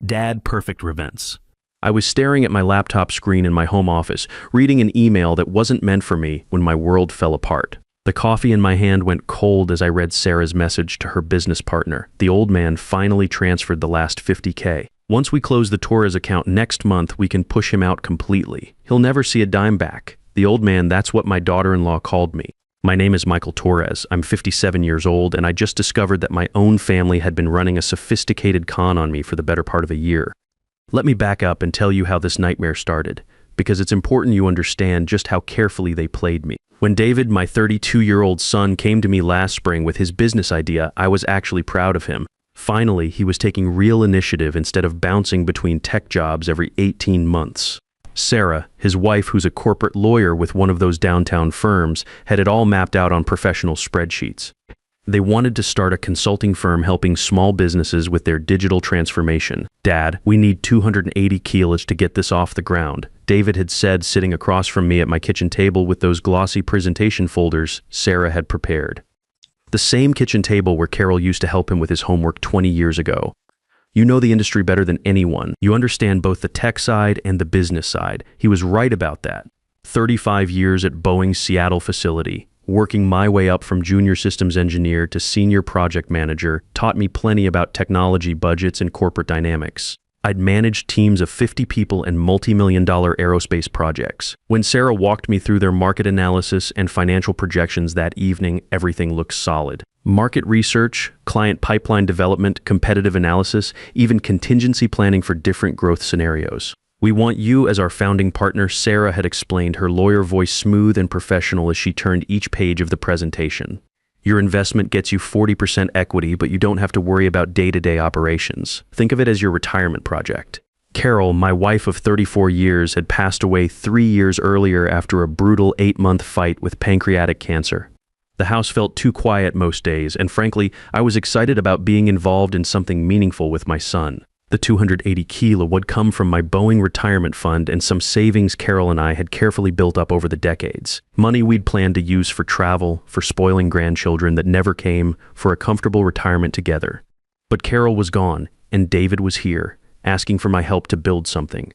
Dad Perfect Events. I was staring at my laptop screen in my home office, reading an email that wasn't meant for me when my world fell apart. The coffee in my hand went cold as I read Sarah's message to her business partner. The old man finally transferred the last $50K. Once we close the Torres account next month, we can push him out completely. He'll never see a dime back. The old man, that's what my daughter-in-law called me. My name is Michael Torres. I'm 57 years old, and I just discovered that my own family had been running a sophisticated con on me for the better part of a year. Let me back up and tell you how this nightmare started, because it's important you understand just how carefully they played me. When David, my 32-year-old son, came to me last spring with his business idea, I was actually proud of him. Finally, he was taking real initiative instead of bouncing between tech jobs every 18 months. Sarah, his wife, who's a corporate lawyer with one of those downtown firms, had it all mapped out on professional spreadsheets. They wanted to start a consulting firm helping small businesses with their digital transformation. Dad, we need 280 kilos to get this off the ground, David had said, sitting across from me at my kitchen table with those glossy presentation folders Sarah had prepared. The same kitchen table where Carol used to help him with his homework 20 years ago. You know the industry better than anyone. You understand both the tech side and the business side. He was right about that. 35 years at Boeing's Seattle facility, working my way up from junior systems engineer to senior project manager, taught me plenty about technology budgets and corporate dynamics. I'd managed teams of 50 people and multi-million-dollar aerospace projects. When Sarah walked me through their market analysis and financial projections that evening, everything looked solid. Market research, client pipeline development, competitive analysis, even contingency planning for different growth scenarios. We want you as our founding partner, Sarah had explained, her lawyer voice smooth and professional as she turned each page of the presentation. Your investment gets you 40% equity, but you don't have to worry about day-to-day operations. Think of it as your retirement project. Carol, my wife of 34 years, had passed away 3 years earlier after a brutal 8-month fight with pancreatic cancer. The house felt too quiet most days, and frankly, I was excited about being involved in something meaningful with my son. The 280 kilo would come from my Boeing retirement fund and some savings Carol and I had carefully built up over the decades. Money we'd planned to use for travel, for spoiling grandchildren that never came, for a comfortable retirement together. But Carol was gone, and David was here, asking for my help to build something.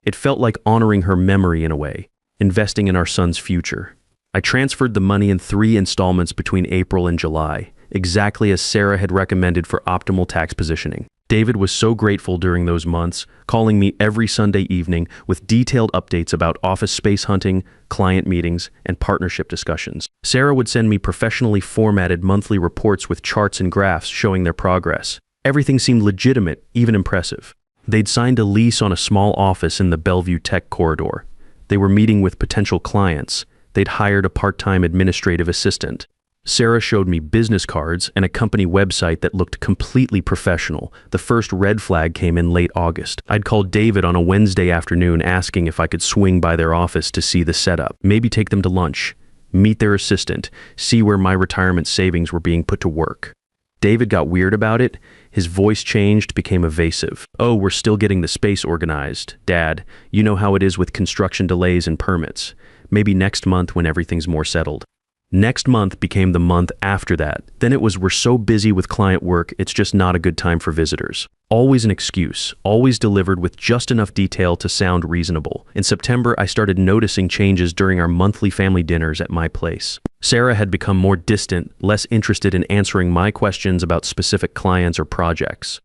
It felt like honoring her memory in a way, investing in our son's future. I transferred the money in 3 installments between April and July, exactly as Sarah had recommended for optimal tax positioning. David was so grateful during those months, calling me every Sunday evening with detailed updates about office space hunting, client meetings, and partnership discussions. Sarah would send me professionally formatted monthly reports with charts and graphs showing their progress. Everything seemed legitimate, even impressive. They'd signed a lease on a small office in the Bellevue Tech corridor. They were meeting with potential clients. They'd hired a part-time administrative assistant. Sarah showed me business cards and a company website that looked completely professional. The first red flag came in late August. I'd called David on a Wednesday afternoon asking if I could swing by their office to see the setup, maybe take them to lunch, meet their assistant, see where my retirement savings were being put to work. David got weird about it. His voice changed, became evasive. "Oh, we're still getting the space organized. Dad, you know how it is with construction delays and permits. Maybe next month when everything's more settled." Next month became the month after that. Then it was, we're so busy with client work, it's just not a good time for visitors. Always an excuse, always delivered with just enough detail to sound reasonable. In September, I started noticing changes during our monthly family dinners at my place. Sarah had become more distant, less interested in answering my questions about specific clients or projects.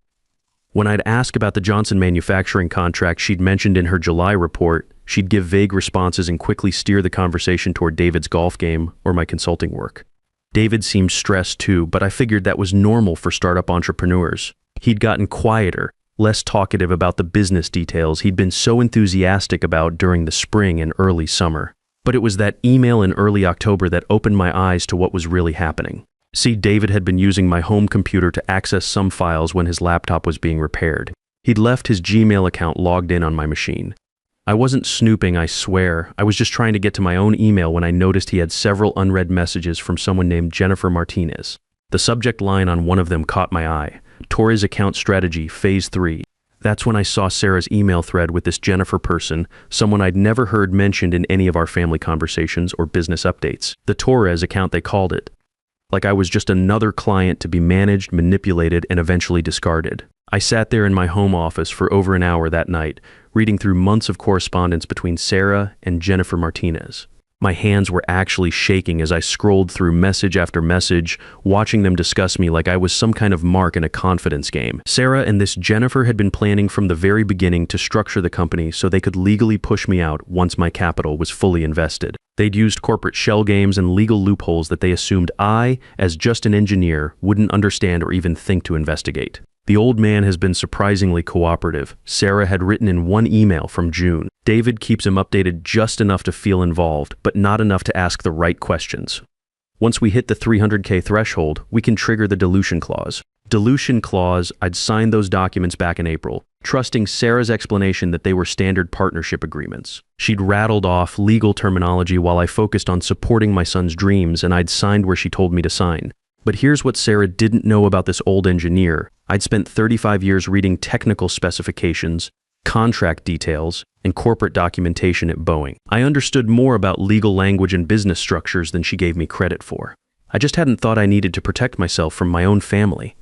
When I'd ask about the Johnson manufacturing contract she'd mentioned in her July report, she'd give vague responses and quickly steer the conversation toward David's golf game or my consulting work. David seemed stressed too, but I figured that was normal for startup entrepreneurs. He'd gotten quieter, less talkative about the business details he'd been so enthusiastic about during the spring and early summer. But it was that email in early October that opened my eyes to what was really happening. See, David had been using my home computer to access some files when his laptop was being repaired. He'd left his Gmail account logged in on my machine. I wasn't snooping, I swear. I was just trying to get to my own email when I noticed he had several unread messages from someone named Jennifer Martinez. The subject line on one of them caught my eye. Torres Account Strategy, Phase 3. That's when I saw Sarah's email thread with this Jennifer person, someone I'd never heard mentioned in any of our family conversations or business updates. The Torres account, they called it. Like I was just another client to be managed, manipulated, and eventually discarded. I sat there in my home office for over an hour that night, reading through months of correspondence between Sarah and Jennifer Martinez. My hands were actually shaking as I scrolled through message after message, watching them discuss me like I was some kind of mark in a confidence game. Sarah and this Jennifer had been planning from the very beginning to structure the company so they could legally push me out once my capital was fully invested. They'd used corporate shell games and legal loopholes that they assumed I, as just an engineer, wouldn't understand or even think to investigate. The old man has been surprisingly cooperative. Sarah had written in one email from June. David keeps him updated just enough to feel involved, but not enough to ask the right questions. Once we hit the 300K threshold, we can trigger the dilution clause. Dilution clause, I'd signed those documents back in April, trusting Sarah's explanation that they were standard partnership agreements. She'd rattled off legal terminology while I focused on supporting my son's dreams, and I'd signed where she told me to sign. But here's what Sarah didn't know about this old engineer. I'd spent 35 years reading technical specifications, contract details, and corporate documentation at Boeing. I understood more about legal language and business structures than she gave me credit for. I just hadn't thought I needed to protect myself from my own family.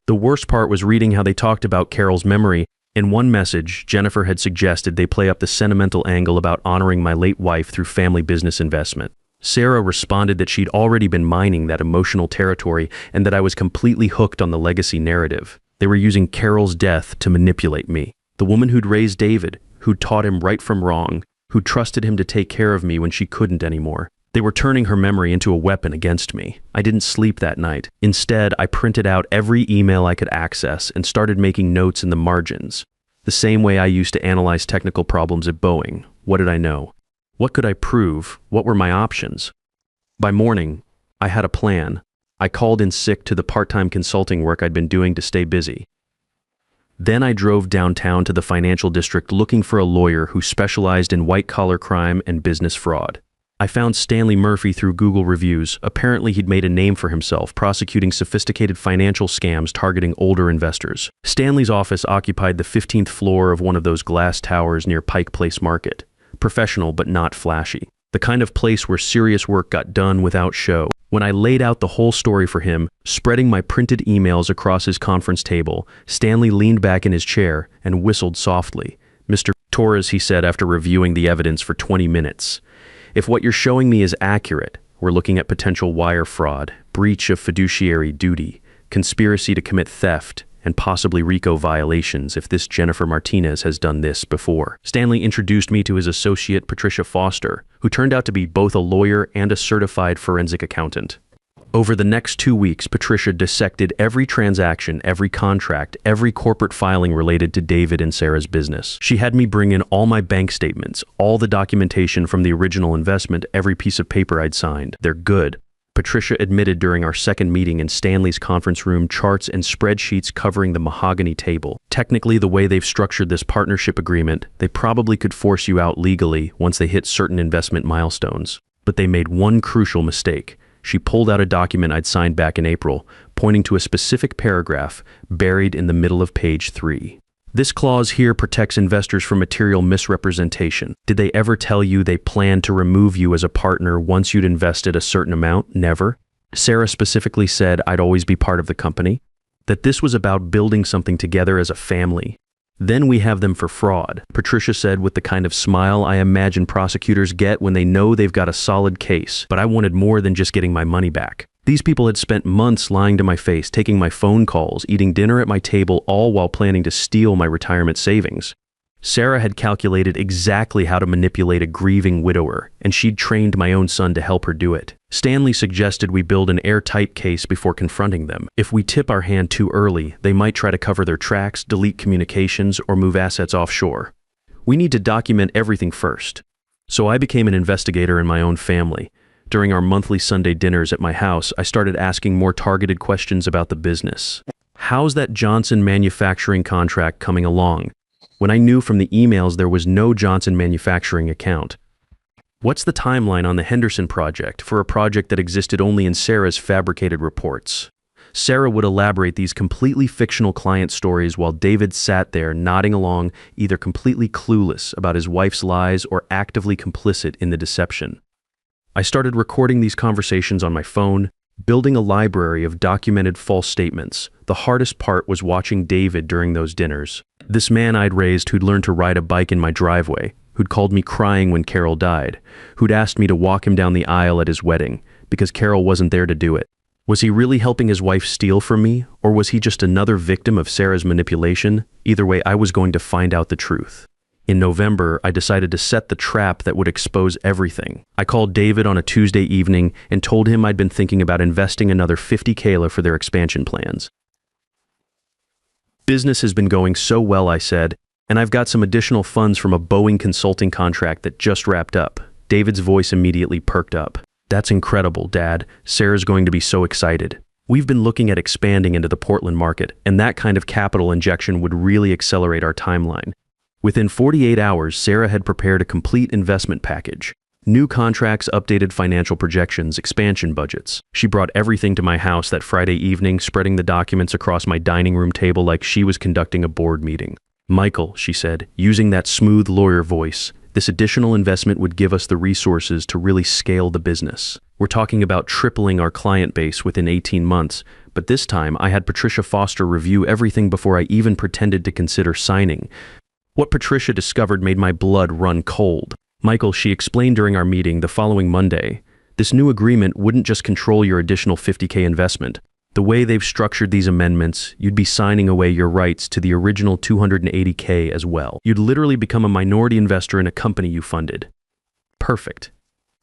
The worst part was reading how they talked about Carol's memory. In one message, Jennifer had suggested they play up the sentimental angle about honoring my late wife through family business investment. Sarah responded that she'd already been mining that emotional territory and that I was completely hooked on the legacy narrative. They were using Carol's death to manipulate me. The woman who'd raised David, who'd taught him right from wrong, who trusted him to take care of me when she couldn't anymore. They were turning her memory into a weapon against me. I didn't sleep that night. Instead, I printed out every email I could access and started making notes in the margins. The same way I used to analyze technical problems at Boeing. What did I know? What could I prove? What were my options? By morning, I had a plan. I called in sick to the part-time consulting work I'd been doing to stay busy. Then I drove downtown to the financial district looking for a lawyer who specialized in white-collar crime and business fraud. I found Stanley Murphy through Google reviews. Apparently he'd made a name for himself, prosecuting sophisticated financial scams targeting older investors. Stanley's office occupied the 15th floor of one of those glass towers near Pike Place Market. Professional but not flashy. The kind of place where serious work got done without show. When I laid out the whole story for him, spreading my printed emails across his conference table, Stanley leaned back in his chair and whistled softly. "Mr. Torres," he said after reviewing the evidence for 20 minutes, "if what you're showing me is accurate, we're looking at potential wire fraud, breach of fiduciary duty, conspiracy to commit theft, and possibly RICO violations if this Jennifer Martinez has done this before." Stanley introduced me to his associate, Patricia Foster, who turned out to be both a lawyer and a certified forensic accountant. Over the next 2 weeks, Patricia dissected every transaction, every contract, every corporate filing related to David and Sarah's business. She had me bring in all my bank statements, all the documentation from the original investment, every piece of paper I'd signed. "They're good," Patricia admitted during our second meeting in Stanley's conference room, charts and spreadsheets covering the mahogany table. "Technically, the way they've structured this partnership agreement, they probably could force you out legally once they hit certain investment milestones. But they made one crucial mistake." She pulled out a document I'd signed back in April, pointing to a specific paragraph buried in the middle of page 3. "This clause here protects investors from material misrepresentation. Did they ever tell you they planned to remove you as a partner once you'd invested a certain amount? Never. Sarah specifically said I'd always be part of the company. That this was about building something together as a family. Then we have them for fraud," Patricia said with the kind of smile I imagine prosecutors get when they know they've got a solid case. But I wanted more than just getting my money back. These people had spent months lying to my face, taking my phone calls, eating dinner at my table, all while planning to steal my retirement savings. Sarah had calculated exactly how to manipulate a grieving widower, and she'd trained my own son to help her do it. Stanley suggested we build an airtight case before confronting them. If we tip our hand too early, they might try to cover their tracks, delete communications, or move assets offshore. We need to document everything first. So I became an investigator in my own family. During our monthly Sunday dinners at my house, I started asking more targeted questions about the business. How's that Johnson Manufacturing contract coming along? When I knew from the emails there was no Johnson Manufacturing account. What's the timeline on the Henderson project for a project that existed only in Sarah's fabricated reports? Sarah would elaborate these completely fictional client stories while David sat there nodding along, either completely clueless about his wife's lies or actively complicit in the deception. I started recording these conversations on my phone, building a library of documented false statements. The hardest part was watching David during those dinners. This man I'd raised who'd learned to ride a bike in my driveway, who'd called me crying when Carol died, who'd asked me to walk him down the aisle at his wedding because Carol wasn't there to do it. Was he really helping his wife steal from me, or was he just another victim of Sarah's manipulation? Either way, I was going to find out the truth. In November, I decided to set the trap that would expose everything. I called David on a Tuesday evening and told him I'd been thinking about investing another $50K for their expansion plans. Business has been going so well, I said, and I've got some additional funds from a Boeing consulting contract that just wrapped up. David's voice immediately perked up. That's incredible, Dad. Sarah's going to be so excited. We've been looking at expanding into the Portland market, and that kind of capital injection would really accelerate our timeline. Within 48 hours, Sarah had prepared a complete investment package. New contracts, updated financial projections, expansion budgets. She brought everything to my house that Friday evening, spreading the documents across my dining room table like she was conducting a board meeting. Michael, she said, using that smooth lawyer voice, this additional investment would give us the resources to really scale the business. We're talking about tripling our client base within 18 months, but this time I had Patricia Foster review everything before I even pretended to consider signing. What Patricia discovered made my blood run cold. Michael, she explained during our meeting the following Monday, this new agreement wouldn't just control your additional $50K investment. The way they've structured these amendments, you'd be signing away your rights to the original $280K as well. You'd literally become a minority investor in a company you funded. Perfect.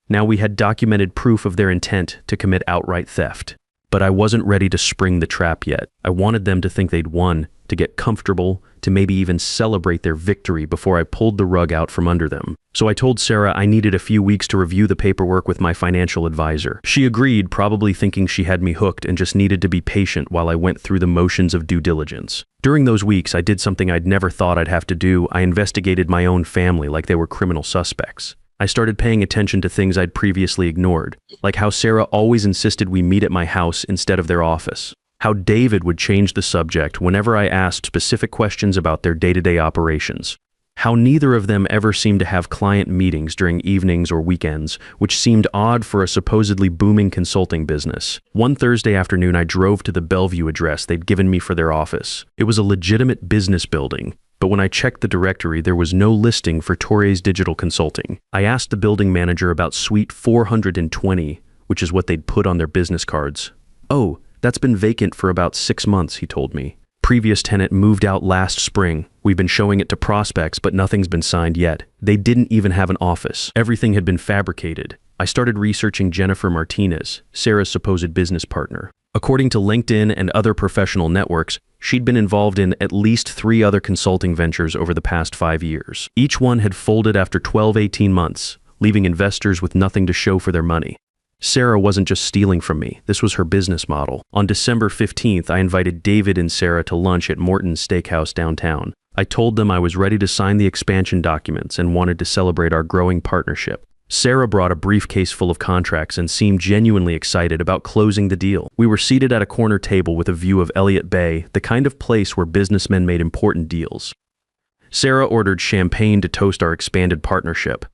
Now we had documented proof of their intent to commit outright theft. But I wasn't ready to spring the trap yet. I wanted them to think they'd won, to get comfortable, to maybe even celebrate their victory before I pulled the rug out from under them. So I told Sarah I needed a few weeks to review the paperwork with my financial advisor. She agreed, probably thinking she had me hooked and just needed to be patient while I went through the motions of due diligence. During those weeks, I did something I'd never thought I'd have to do. I investigated my own family like they were criminal suspects. I started paying attention to things I'd previously ignored, like how Sarah always insisted we meet at my house instead of their office. How David would change the subject whenever I asked specific questions about their day-to-day operations. How neither of them ever seemed to have client meetings during evenings or weekends, which seemed odd for a supposedly booming consulting business. One Thursday afternoon, I drove to the Bellevue address they'd given me for their office. It was a legitimate business building, but when I checked the directory, there was no listing for Torres Digital Consulting. I asked the building manager about Suite 420, which is what they'd put on their business cards. Oh, that's been vacant for about 6 months, he told me. Previous tenant moved out last spring. We've been showing it to prospects, but nothing's been signed yet. They didn't even have an office. Everything had been fabricated. I started researching Jennifer Martinez, Sarah's supposed business partner. According to LinkedIn and other professional networks, she'd been involved in at least 3 other consulting ventures over the past 5 years. Each one had folded after 12-18 months, leaving investors with nothing to show for their money. Sarah wasn't just stealing from me. This was her business model. On December 15th, I invited David and Sarah to lunch at Morton's Steakhouse downtown. I told them I was ready to sign the expansion documents and wanted to celebrate our growing partnership. Sarah brought a briefcase full of contracts and seemed genuinely excited about closing the deal. We were seated at a corner table with a view of Elliott Bay, the kind of place where businessmen made important deals. Sarah ordered champagne to toast our expanded partnership.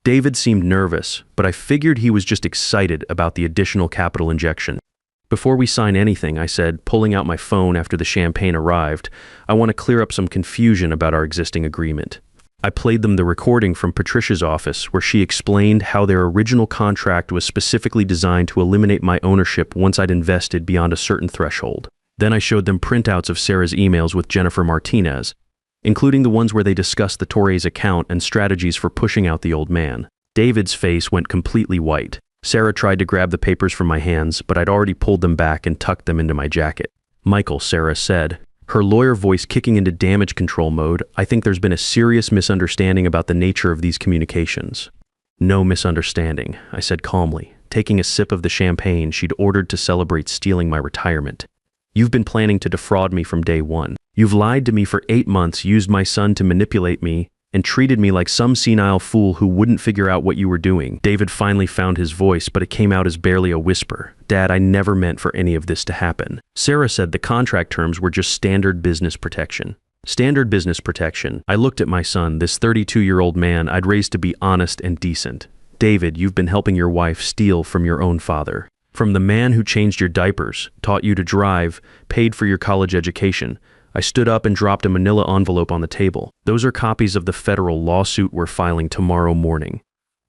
David seemed nervous, but I figured he was just excited about the additional capital injection. Before we sign anything, I said, pulling out my phone after the champagne arrived, I want to clear up some confusion about our existing agreement. I played them the recording from Patricia's office where she explained how their original contract was specifically designed to eliminate my ownership once I'd invested beyond a certain threshold. Then I showed them printouts of Sarah's emails with Jennifer Martinez, including the ones where they discussed the Torres account and strategies for pushing out the old man. David's face went completely white. Sarah tried to grab the papers from my hands, but I'd already pulled them back and tucked them into my jacket. Michael, Sarah said, her lawyer voice kicking into damage control mode, I think there's been a serious misunderstanding about the nature of these communications. No misunderstanding, I said calmly, taking a sip of the champagne she'd ordered to celebrate stealing my retirement. You've been planning to defraud me from day one. You've lied to me for 8 months, used my son to manipulate me, and treated me like some senile fool who wouldn't figure out what you were doing. David finally found his voice, but it came out as barely a whisper. Dad, I never meant for any of this to happen. Sarah said the contract terms were just standard business protection. Standard business protection. I looked at my son, this 32-year-old man I'd raised to be honest and decent. David, you've been helping your wife steal from your own father. From the man who changed your diapers, taught you to drive, paid for your college education. I stood up and dropped a manila envelope on the table. Those are copies of the federal lawsuit we're filing tomorrow morning.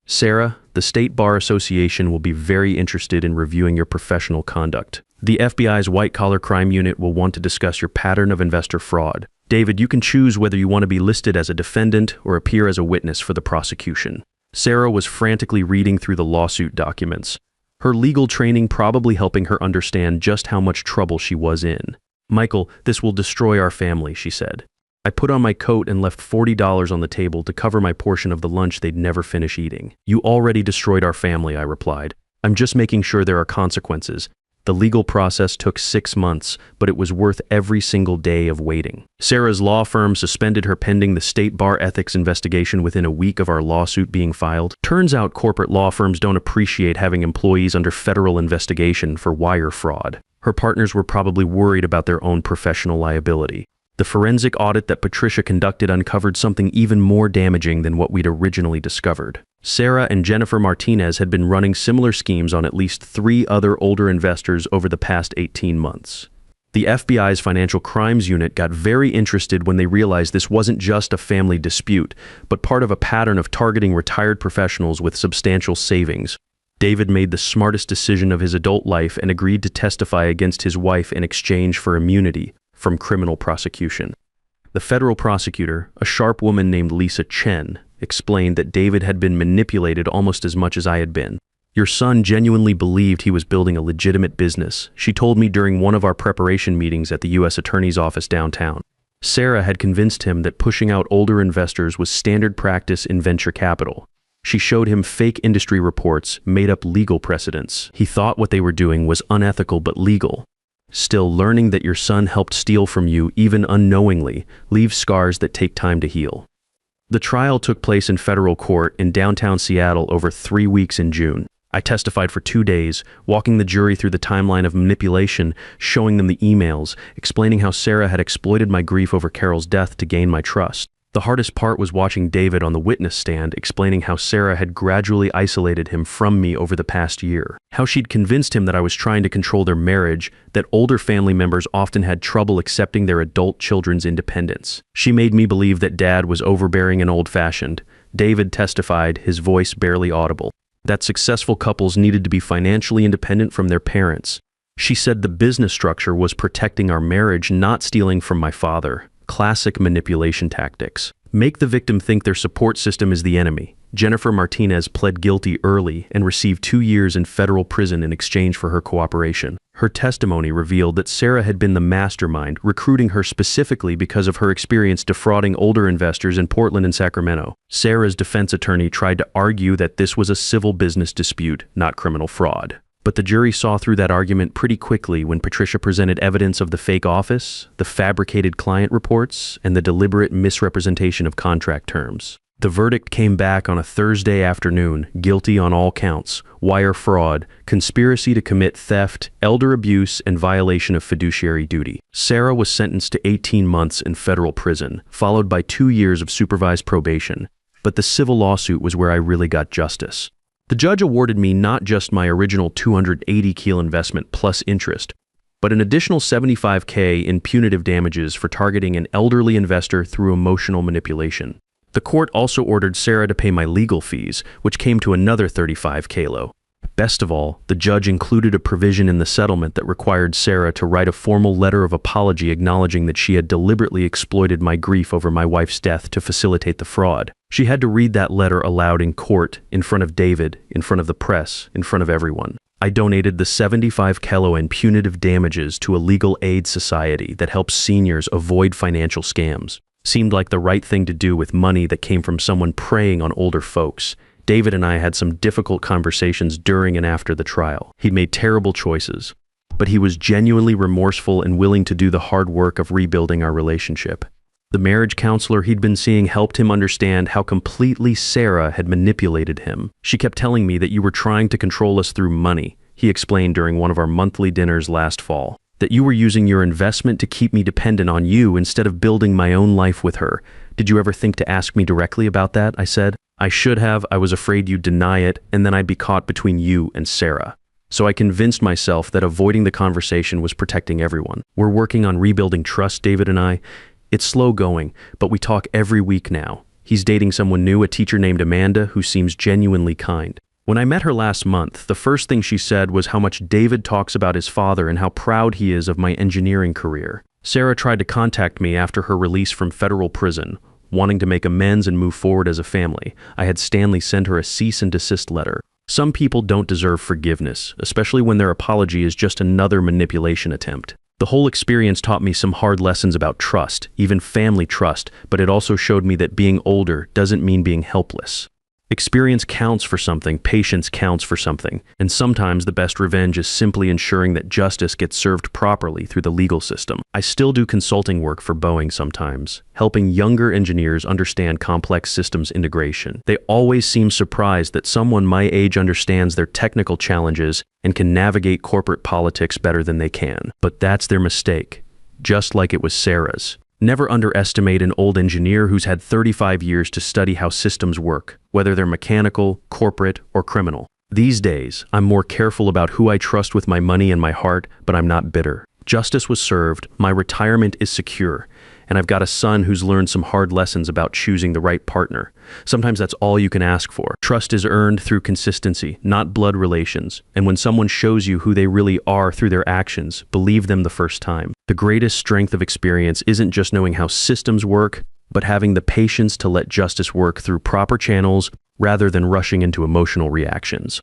Sarah, the State Bar Association will be very interested in reviewing your professional conduct. The FBI's white-collar crime unit will want to discuss your pattern of investor fraud. David, you can choose whether you want to be listed as a defendant or appear as a witness for the prosecution. Sarah was frantically reading through the lawsuit documents, her legal training probably helping her understand just how much trouble she was in. Michael, this will destroy our family, she said. I put on my coat and left $40 on the table to cover my portion of the lunch they'd never finish eating. You already destroyed our family, I replied. I'm just making sure there are consequences. The legal process took 6 months, but it was worth every single day of waiting. Sarah's law firm suspended her pending the State Bar ethics investigation within a week of our lawsuit being filed. Turns out corporate law firms don't appreciate having employees under federal investigation for wire fraud. Her partners were probably worried about their own professional liability. The forensic audit that Patricia conducted uncovered something even more damaging than what we'd originally discovered. Sarah and Jennifer Martinez had been running similar schemes on at least 3 other older investors over the past 18 months. The FBI's Financial Crimes Unit got very interested when they realized this wasn't just a family dispute, but part of a pattern of targeting retired professionals with substantial savings. David made the smartest decision of his adult life and agreed to testify against his wife in exchange for immunity from criminal prosecution. The federal prosecutor, a sharp woman named Lisa Chen, explained that David had been manipulated almost as much as I had been. Your son genuinely believed he was building a legitimate business, she told me during one of our preparation meetings at the U.S. Attorney's office downtown. Sarah had convinced him that pushing out older investors was standard practice in venture capital. She showed him fake industry reports, made up legal precedents. He thought what they were doing was unethical but legal. Still, learning that your son helped steal from you, even unknowingly, leaves scars that take time to heal. The trial took place in federal court in downtown Seattle over 3 weeks in June. I testified for 2 days, walking the jury through the timeline of manipulation, showing them the emails, explaining how Sarah had exploited my grief over Carol's death to gain my trust. The hardest part was watching David on the witness stand explaining how Sarah had gradually isolated him from me over the past year, how she'd convinced him that I was trying to control their marriage, that older family members often had trouble accepting their adult children's independence. She made me believe that Dad was overbearing and old-fashioned. David testified, his voice barely audible, that successful couples needed to be financially independent from their parents. She said the business structure was protecting our marriage, not stealing from my father. Classic manipulation tactics. Make the victim think their support system is the enemy. Jennifer Martinez pled guilty early and received 2 years in federal prison in exchange for her cooperation. Her testimony revealed that Sarah had been the mastermind, recruiting her specifically because of her experience defrauding older investors in Portland and Sacramento. Sarah's defense attorney tried to argue that this was a civil business dispute, not criminal fraud. But the jury saw through that argument pretty quickly when Patricia presented evidence of the fake office, the fabricated client reports, and the deliberate misrepresentation of contract terms. The verdict came back on a Thursday afternoon, guilty on all counts: wire fraud, conspiracy to commit theft, elder abuse, and violation of fiduciary duty. Sarah was sentenced to 18 months in federal prison, followed by 2 years of supervised probation. But the civil lawsuit was where I really got justice. The judge awarded me not just my original $280,000 investment plus interest, but an additional $75,000 in punitive damages for targeting an elderly investor through emotional manipulation. The court also ordered Sarah to pay my legal fees, which came to another $35,000. Best of all, the judge included a provision in the settlement that required Sarah to write a formal letter of apology acknowledging that she had deliberately exploited my grief over my wife's death to facilitate the fraud. She had to read that letter aloud in court, in front of David, in front of the press, in front of everyone. I donated the $75,000 in punitive damages to a legal aid society that helps seniors avoid financial scams. Seemed like the right thing to do with money that came from someone preying on older folks. David and I had some difficult conversations during and after the trial. He'd made terrible choices, but he was genuinely remorseful and willing to do the hard work of rebuilding our relationship. The marriage counselor he'd been seeing helped him understand how completely Sarah had manipulated him. She kept telling me that you were trying to control us through money, he explained during one of our monthly dinners last fall. That you were using your investment to keep me dependent on you instead of building my own life with her. Did you ever think to ask me directly about that? I said. I should have. I was afraid you'd deny it, and then I'd be caught between you and Sarah. So I convinced myself that avoiding the conversation was protecting everyone. We're working on rebuilding trust, David and I. It's slow going, but we talk every week now. He's dating someone new, a teacher named Amanda, who seems genuinely kind. When I met her last month, the first thing she said was how much David talks about his father and how proud he is of my engineering career. Sarah tried to contact me after her release from federal prison, wanting to make amends and move forward as a family. I had Stanley send her a cease and desist letter. Some people don't deserve forgiveness, especially when their apology is just another manipulation attempt. The whole experience taught me some hard lessons about trust, even family trust, but it also showed me that being older doesn't mean being helpless. Experience counts for something, patience counts for something, and sometimes the best revenge is simply ensuring that justice gets served properly through the legal system. I still do consulting work for Boeing sometimes, helping younger engineers understand complex systems integration. They always seem surprised that someone my age understands their technical challenges and can navigate corporate politics better than they can. But that's their mistake, just like it was Sarah's. Never underestimate an old engineer who's had 35 years to study how systems work, whether they're mechanical, corporate, or criminal. These days, I'm more careful about who I trust with my money and my heart, but I'm not bitter. Justice was served, my retirement is secure, and I've got a son who's learned some hard lessons about choosing the right partner. Sometimes that's all you can ask for. Trust is earned through consistency, not blood relations. And when someone shows you who they really are through their actions, believe them the first time. The greatest strength of experience isn't just knowing how systems work, but having the patience to let justice work through proper channels rather than rushing into emotional reactions.